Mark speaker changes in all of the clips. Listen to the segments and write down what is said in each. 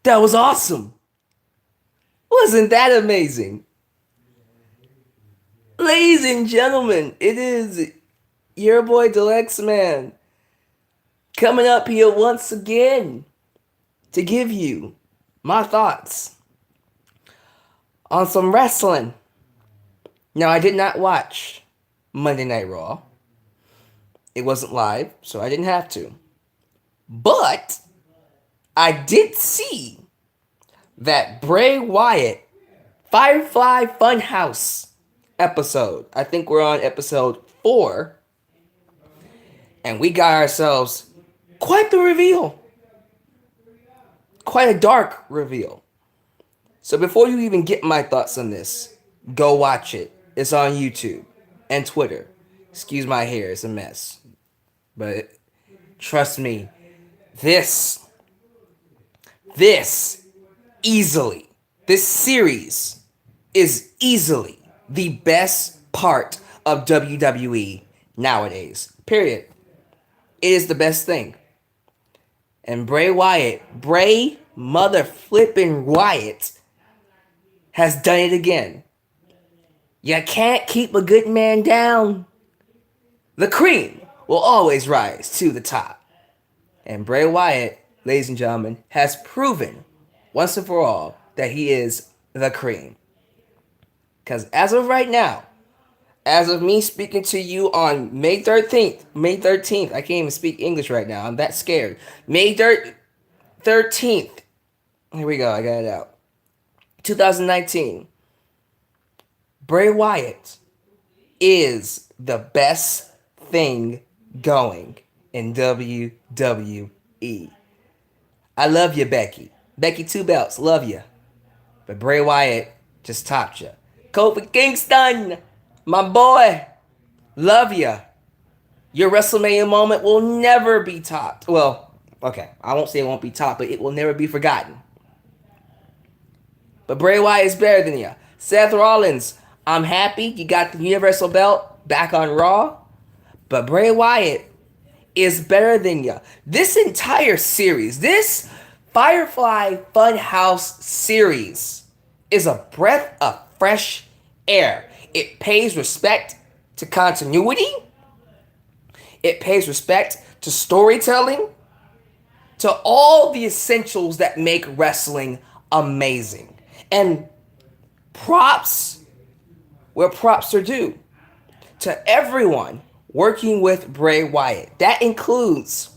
Speaker 1: That was awesome. Wasn't that amazing? Ladies and gentlemen, it is your boy Deluxe Man coming up here once again to give you my thoughts on some wrestling. Now, I did not watch Monday Night Raw. It wasn't live, so I didn't have to. But I did see that Bray Wyatt Firefly Funhouse episode. I think we're on episode 4. And we got ourselves quite the reveal. Quite a dark reveal. So before you even get my thoughts on this, go watch it. It's on YouTube and Twitter. Excuse my hair, it's a mess. But trust me, this series is easily the best part of WWE nowadays. Period. It is the best thing. And Bray mother flippin' Wyatt, has done it again. You can't keep a good man down. The cream will always rise to the top. And Bray Wyatt, ladies and gentlemen, has proven once and for all that he is the cream. Because as of right now, as of me speaking to you on May 13th, I can't even speak English right now. I'm that scared. May 13th. Here we go. I got it out. 2019. Bray Wyatt is the best thing going in WWE. I love you, Becky. Becky 2 belts. Love you. But Bray Wyatt just topped you. Kofi Kingston, my boy. Love you. Your WrestleMania moment will never be topped. Well, okay. I won't say it won't be topped, but it will never be forgotten. But Bray Wyatt is better than you. Seth Rollins, I'm happy you got the Universal Belt back on Raw. But Bray Wyatt is better than you. This entire series, this Firefly Funhouse series, is a breath of fresh air. It pays respect to continuity. It pays respect to storytelling. To all the essentials that make wrestling amazing. And props where props are due. To everyone working with Bray Wyatt. That includes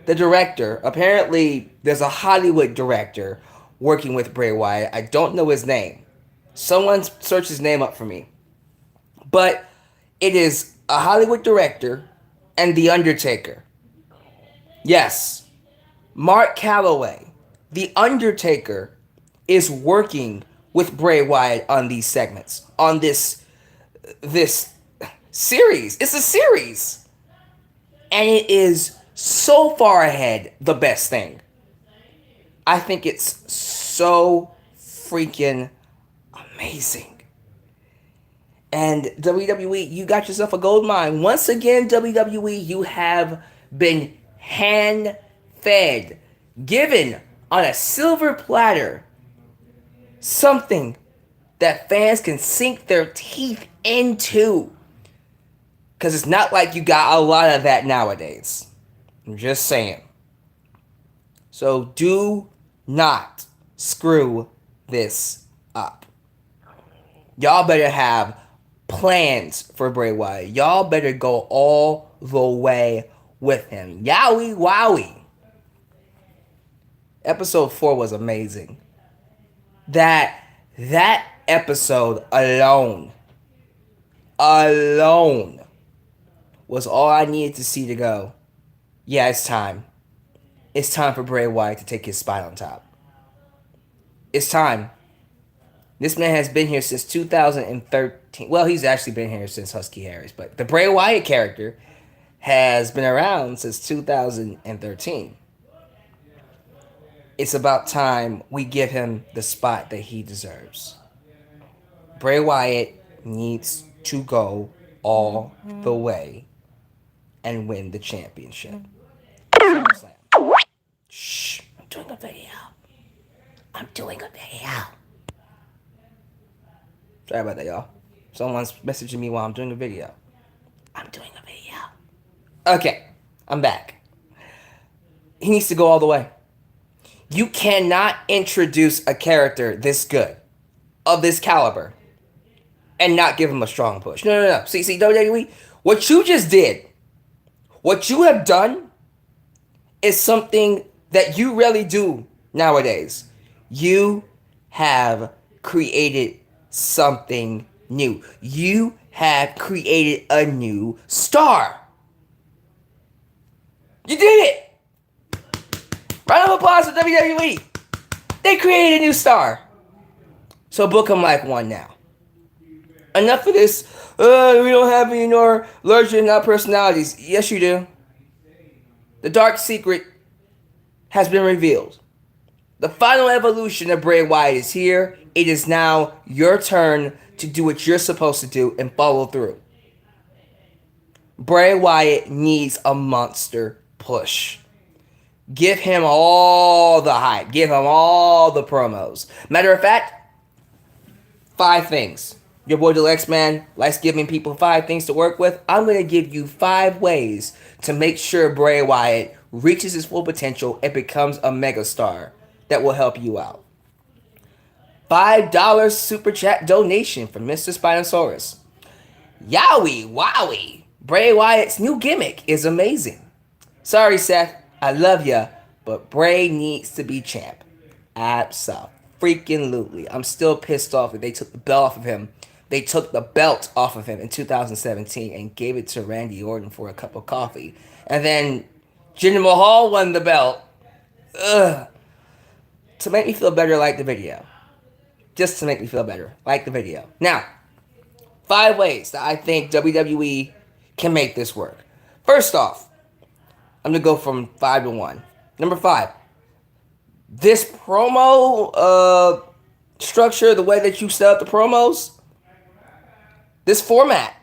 Speaker 1: the director. Apparently, there's a Hollywood director working with Bray Wyatt. I don't know his name. Someone search his name up for me. But it is a Hollywood director and The Undertaker. Yes, Mark Calloway, The Undertaker, is working with Bray Wyatt on these segments, on this series. It's a series. And it is so far ahead the best thing. I think it's so freaking amazing. And WWE, you got yourself a gold mine. Once again, WWE, you have been hand-fed, given on a silver platter, something that fans can sink their teeth into. Because it's not like you got a lot of that nowadays. I'm just saying. So do not screw this up. Y'all better have plans for Bray Wyatt. Y'all better go all the way with him. Yowie wowie. Episode 4 was amazing. That episode alone was all I needed to see to go, yeah, it's time. It's time for Bray Wyatt to take his spot on top. It's time. This man has been here since 2013. Well, he's actually been here since Husky Harris, but the Bray Wyatt character has been around since 2013. It's about time we give him the spot that he deserves. Bray Wyatt needs to go all the way and win the championship. Shh, I'm doing a video. doing a video. Sorry about that, y'all. Someone's messaging me while I'm doing a video. I'm doing a video. Okay, I'm back. He needs to go all the way. You cannot introduce a character this good, of this caliber, and not give him a strong push. No. See, WWE, what you just did, what you have done, is something that you rarely do nowadays. You have created something new. You have created a new star. You did it! Round of applause for WWE. They created a new star. So book him like one now. Enough of this, we don't have any more larger than our personalities. Yes, you do. The dark secret has been revealed. The final evolution of Bray Wyatt is here. It is now your turn to do what you're supposed to do and follow through. Bray Wyatt needs a monster push. Give him all the hype. Give him all the promos. Matter of fact, 5 things. Your boy the Alyx man likes giving people 5 things to work with. I'm going to give you 5 ways to make sure Bray Wyatt reaches his full potential and becomes a megastar that will help you out. $5 super chat donation from Mr. Spinosaurus. Yowie wowie. Bray Wyatt's new gimmick is amazing. Sorry, Seth. I love ya, but Bray needs to be champ. Abso-freaking-lutely. I'm still pissed off that they took the belt off of him. They took the belt off of him in 2017 and gave it to Randy Orton for a cup of coffee. And then Jinder Mahal won the belt. Ugh. To make me feel better, like the video. Just to make me feel better, like the video. Now, 5 ways that I think WWE can make this work. First off, I'm going to go from 5 to 1. Number 5. This promo structure, the way that you set up the promos, this format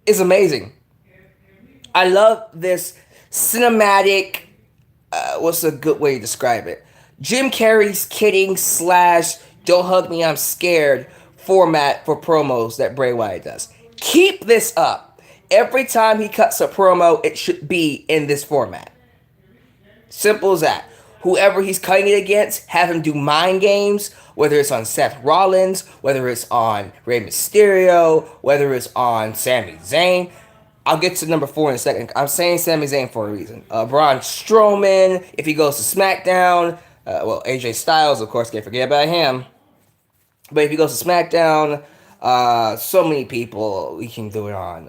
Speaker 1: is amazing. I love this cinematic, what's a good way to describe it? Jim Carrey's kidding / don't hug me, I'm scared format for promos that Bray Wyatt does. Keep this up. Every time he cuts a promo, it should be in this format. Simple as that. Whoever he's cutting it against, have him do mind games, whether it's on Seth Rollins, whether it's on Rey Mysterio, whether it's on Sami Zayn. I'll get to number 4 in a second. I'm saying Sami Zayn for a reason. Braun Strowman, if he goes to SmackDown, AJ Styles, of course, can't forget about him. But if he goes to SmackDown, so many people we can do it on.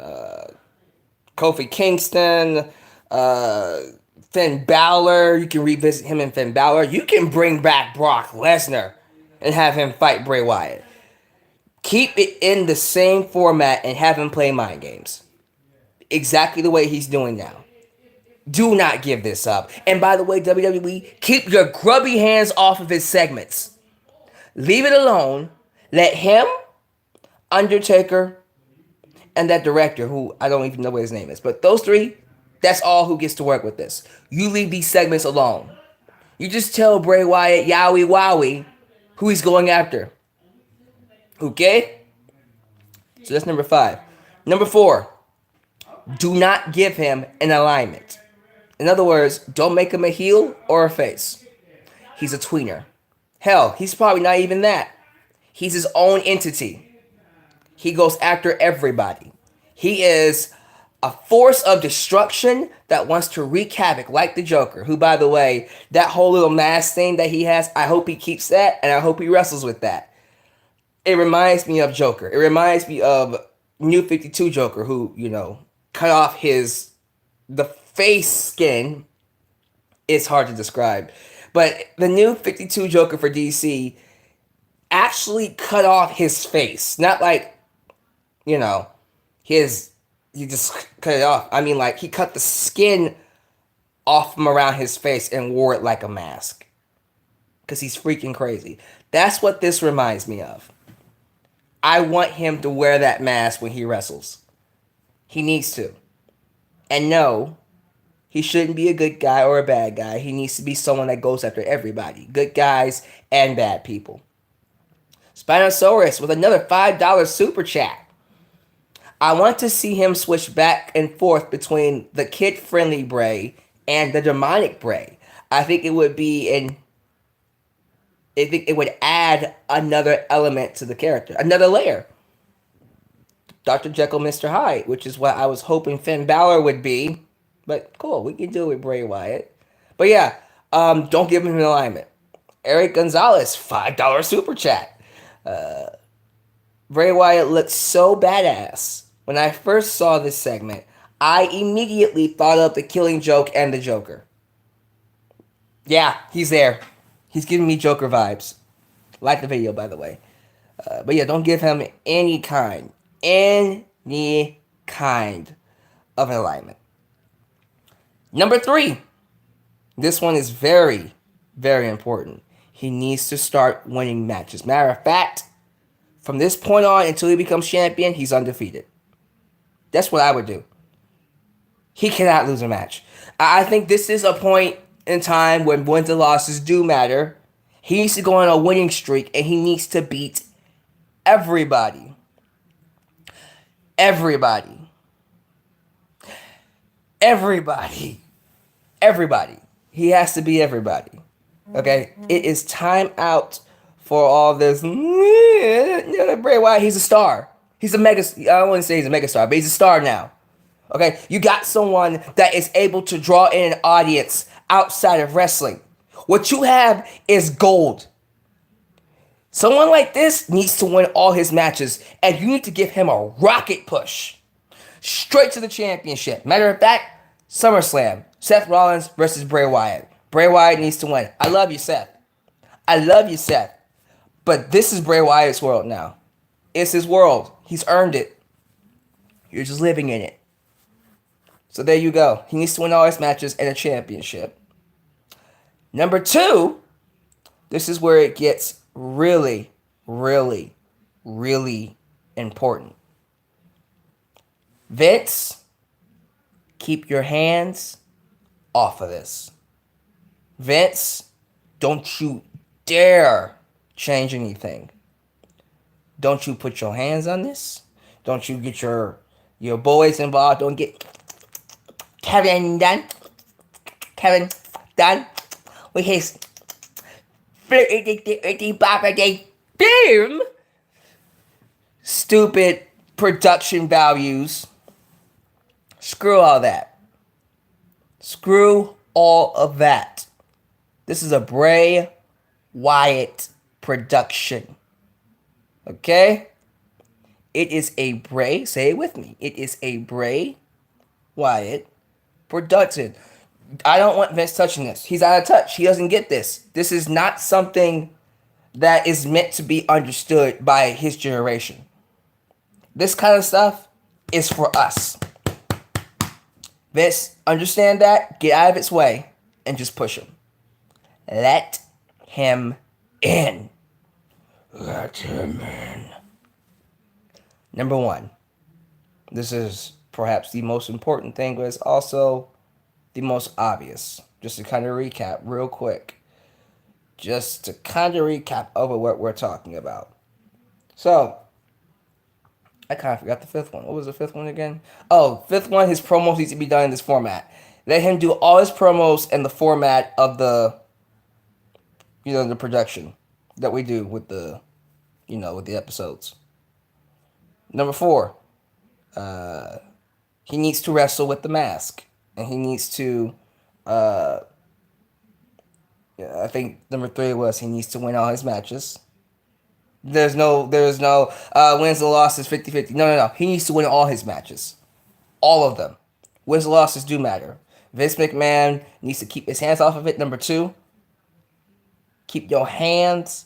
Speaker 1: Kofi Kingston, Finn Balor. You can revisit him in Finn Balor. You can bring back Brock Lesnar and have him fight Bray Wyatt. Keep it in the same format and have him play mind games. Exactly the way he's doing now. Do not give this up. And by the way, WWE, keep your grubby hands off of his segments. Leave it alone. Let him, Undertaker, and that director, who I don't even know what his name is, but those 3, that's all who gets to work with this. You leave these segments alone. You just tell Bray Wyatt, yowie wowie, who he's going after. Okay? So that's number 5. Number 4, do not give him an alignment. In other words, don't make him a heel or a face. He's a tweener. Hell, he's probably not even that. He's his own entity. He goes after everybody. He is a force of destruction that wants to wreak havoc, like the Joker, who, by the way, that whole little mask thing that he has, I hope he keeps that, and I hope he wrestles with that. It reminds me of Joker. It reminds me of New 52 Joker, who, cut off the face skin. It's hard to describe. But the New 52 Joker for DC actually cut off his face. Not like, he just cut it off. I mean, like, he cut the skin off from around his face and wore it like a mask. Because he's freaking crazy. That's what this reminds me of. I want him to wear that mask when he wrestles. He needs to. And no, He shouldn't be a good guy or a bad guy. He needs to be someone that goes after everybody, good guys and bad people. Spinosaurus with another $5 super chat. I want to see him switch back and forth between the kid-friendly Bray and the demonic Bray. I think it would be I think it would add another element to the character, another layer. Dr. Jekyll, Mr. Hyde, which is what I was hoping Finn Balor would be. But cool, we can do it with Bray Wyatt. But yeah, don't give him an alignment. Eric Gonzalez, $5 super chat. Bray Wyatt looks so badass. When I first saw this segment, I immediately thought of the Killing Joke and the Joker. Yeah, he's there. He's giving me Joker vibes. Like the video, by the way. But yeah, don't give him any kind of an alignment. Number 3. This one is very, very important. He needs to start winning matches. Matter of fact, from this point on until he becomes champion, he's undefeated. That's what I would do. He cannot lose a match. I think this is a point in time when wins and losses do matter. He needs to go on a winning streak, and he needs to beat everybody. Everybody. Everybody. Everybody. He has to be everybody. Okay? It is time out for all this. Bray Wyatt, he's a star. He's a mega. I don't want to say he's a mega star, but he's a star now. Okay? You got someone that is able to draw in an audience outside of wrestling. What you have is gold. Someone like this needs to win all his matches, and you need to give him a rocket push. Straight to the championship. Matter of fact, SummerSlam. Seth Rollins versus Bray Wyatt. Bray Wyatt needs to win. I love you, Seth. I love you, Seth. But this is Bray Wyatt's world now. It's his world. He's earned it. You're just living in it. So there you go. He needs to win all his matches and a championship. Number 2, this is where it gets really, really, really important. Vince, keep your hands off of this. Vince, don't you dare change anything. Don't you put your hands on this. Don't you get your boys involved. Don't get Kevin done with his boom stupid production values. Screw all that. Screw all of that. This is a Bray Wyatt production. Okay? It is a Bray, say it with me. It is a Bray Wyatt production. I don't want Vince touching this. He's out of touch. He doesn't get this. This is not something that is meant to be understood by his generation. This kind of stuff is for us. Vince, understand that. Get out of its way and just push him. Let him in. Let him in. Number 1. This is perhaps the most important thing, but it's also the most obvious. Just to kind of recap real quick. Just to kind of recap over what we're talking about. So, I kind of forgot the 5th one. What was the 5th one again? Oh, 5th one, his promos need to be done in this format. Let him do all his promos in the format of the, the production that we do with the, with the episodes. Number 4, he needs to wrestle with the mask. And he needs to, I think number 3 was he needs to win all his matches. There's no wins and losses 50-50. No. He needs to win all his matches. All of them. Wins and losses do matter. Vince McMahon needs to keep his hands off of it. Number 2, keep your hands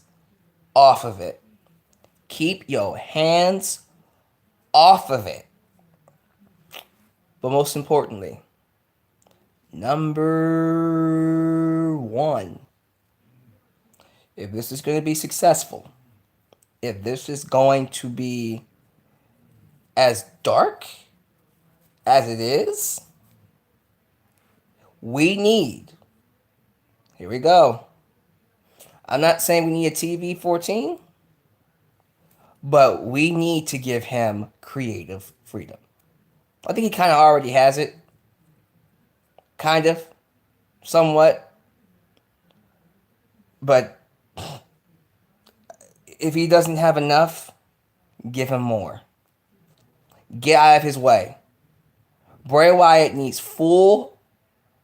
Speaker 1: off of it. Keep your hands off of it. But most importantly, number 1, if this is going to be successful, if this is going to be as dark as it is, We need, here we go. I'm not saying we need a TV 14, but we need to give him creative freedom. I think he kind of already has it. Kind of. Somewhat. But if he doesn't have enough, give him more. Get out of his way. Bray Wyatt needs full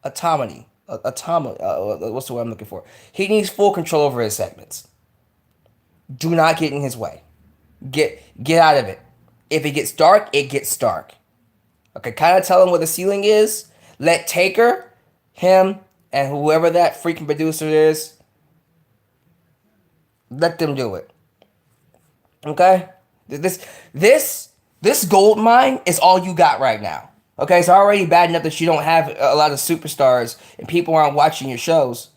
Speaker 1: autonomy. What's the word I'm looking for? He needs full control over his segments. Do not get in his way. Get out of it. If it gets dark, it gets dark. Okay, kind of tell him what the ceiling is. Let Taker, him, and whoever that freaking producer is, let them do it. Okay? This gold mine is all you got right now. Okay, it's already bad enough that you don't have a lot of superstars and people aren't watching your shows.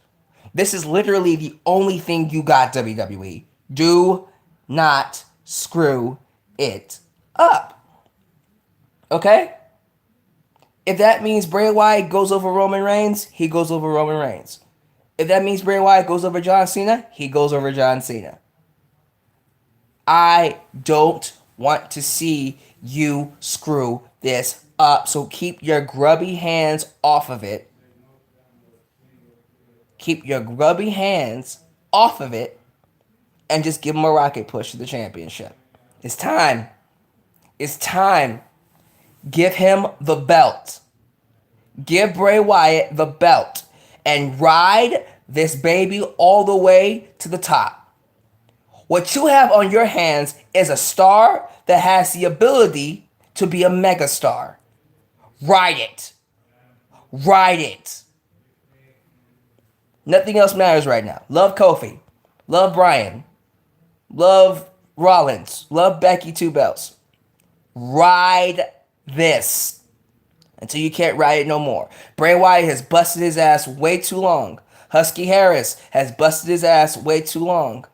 Speaker 1: This is literally the only thing you got, WWE. Do not screw it up. Okay? If that means Bray Wyatt goes over Roman Reigns, he goes over Roman Reigns. If that means Bray Wyatt goes over John Cena, he goes over John Cena. I don't want to see you screw this up. So keep your grubby hands off of it. Keep your grubby hands off of it. And just give him a rocket push to the championship. It's time. It's time. Give him the belt. Give Bray Wyatt the belt. And ride this baby all the way to the top. What you have on your hands is a star that has the ability to be a megastar. Ride it. Ride it. Nothing else matters right now. Love Kofi. Love Bryan. Love Rollins. Love Becky 2 belts. Ride this until you can't ride it no more. Bray Wyatt has busted his ass way too long. Husky Harris has busted his ass way too long.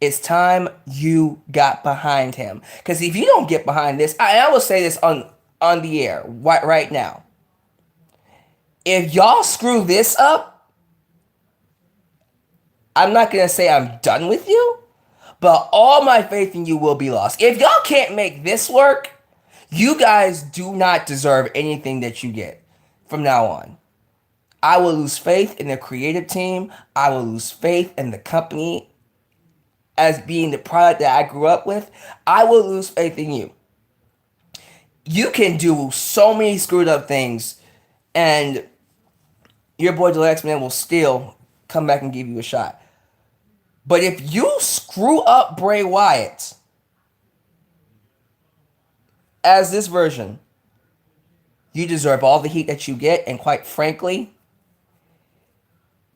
Speaker 1: It's time you got behind him. Because if you don't get behind this, I will say this on the air right now. If y'all screw this up, I'm not going to say I'm done with you, but all my faith in you will be lost. If y'all can't make this work, you guys do not deserve anything that you get from now on. I will lose faith in the creative team. I will lose faith in the company as being the product that I grew up with. I will lose faith in you. You can do so many screwed up things, and your boy the X-Man will still come back and give you a shot. But if you screw up Bray Wyatt as this version, you deserve all the heat that you get, and quite frankly,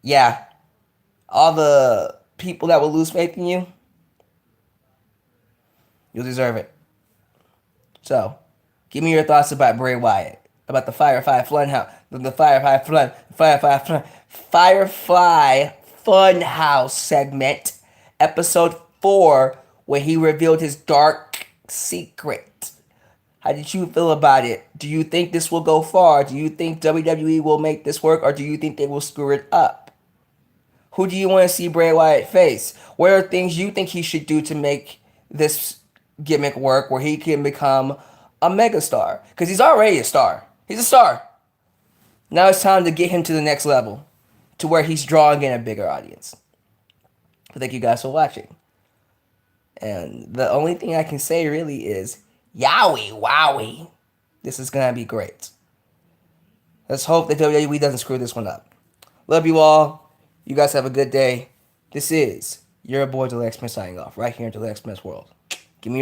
Speaker 1: yeah, all the people that will lose faith in you, you'll deserve it. So, give me your thoughts about Bray Wyatt, about the Firefly Funhouse, Firefly Funhouse segment, episode 4, where he revealed his dark secret. How did you feel about it? Do you think this will go far? Do you think WWE will make this work, or do you think they will screw it up? Who do you want to see Bray Wyatt face? What are things you think he should do to make this gimmick work where he can become a megastar? Because he's already a star. He's a star. Now it's time to get him to the next level, to where he's drawing in a bigger audience. Thank you guys for watching. And the only thing I can say really is, yowie wowie. This is going to be great. Let's hope that WWE doesn't screw this one up. Love you all. You guys have a good day. This is your boy, The X-Men, signing off right here in The X-Men's World.